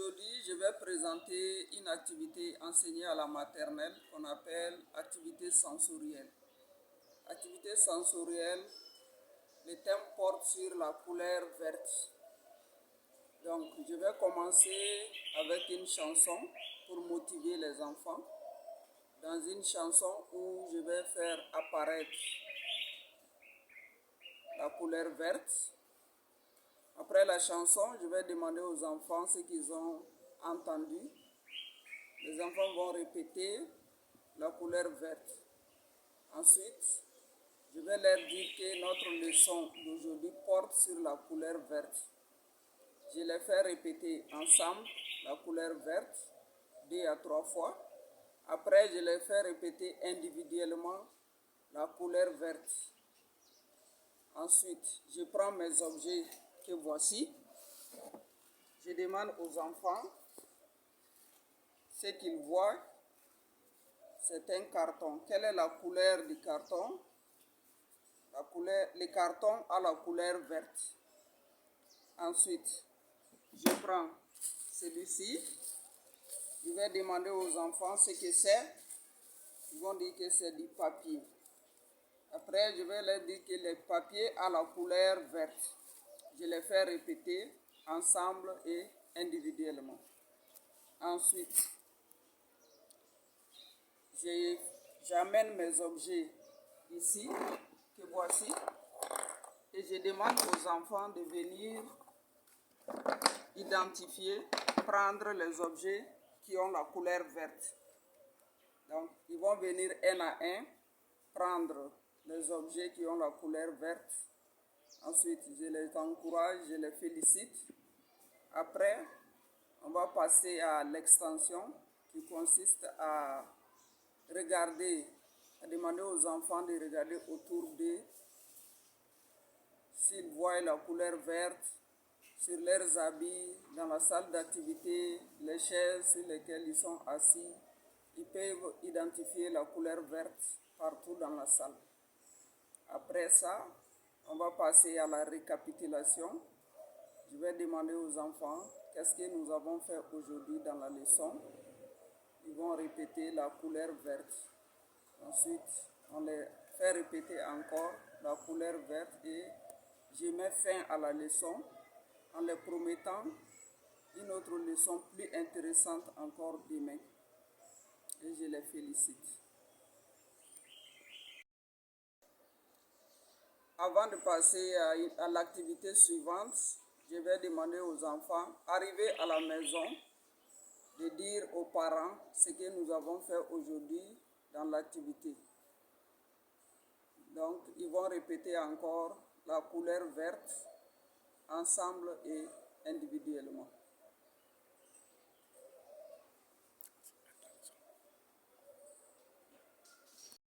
Aujourd'hui, je vais présenter une activité enseignée à la maternelle qu'on appelle activité sensorielle. Activité sensorielle, le thème porte sur la couleur verte. Donc, je vais commencer avec une chanson pour motiver les enfants. Dans une chanson où je vais faire apparaître la couleur verte. Après la chanson, je vais demander aux enfants ce qu'ils ont entendu. Les enfants vont répéter la couleur verte. Ensuite, je vais leur dire que notre leçon d'aujourd'hui porte sur la couleur verte. Je les fais répéter ensemble la couleur verte 2 à 3 fois. Après, je les fais répéter individuellement la couleur verte. Ensuite, je prends mes objets que voici. Je demande aux enfants ce qu'ils voient. C'est un carton. Quelle est la couleur du carton? Le carton a la couleur verte. Ensuite, je prends celui-ci. Je vais demander aux enfants ce que c'est. Ils vont dire que c'est du papier. Après, je vais leur dire que le papier a la couleur verte. Je les fais répéter ensemble et individuellement. Ensuite, j'amène mes objets ici, que voici, et je demande aux enfants de venir identifier, prendre les objets qui ont la couleur verte. Donc, ils vont venir un à un, prendre les objets qui ont la couleur verte. Ensuite, je les encourage, je les félicite. Après, on va passer à l'extension qui consiste à regarder, à demander aux enfants de regarder autour d'eux s'ils voient la couleur verte sur leurs habits, dans la salle d'activité, les chaises sur lesquelles ils sont assis. Ils peuvent identifier la couleur verte partout dans la salle. Après ça, on va passer à la récapitulation. Je vais demander aux enfants qu'est-ce que nous avons fait aujourd'hui dans la leçon. Ils vont répéter la couleur verte. Ensuite, on les fait répéter encore la couleur verte et je mets fin à la leçon en les promettant une autre leçon plus intéressante encore demain. Et je les félicite. Avant de passer à l'activité suivante, je vais demander aux enfants, arrivés à la maison, de dire aux parents ce que nous avons fait aujourd'hui dans l'activité. Donc, ils vont répéter encore la couleur verte, ensemble et individuellement.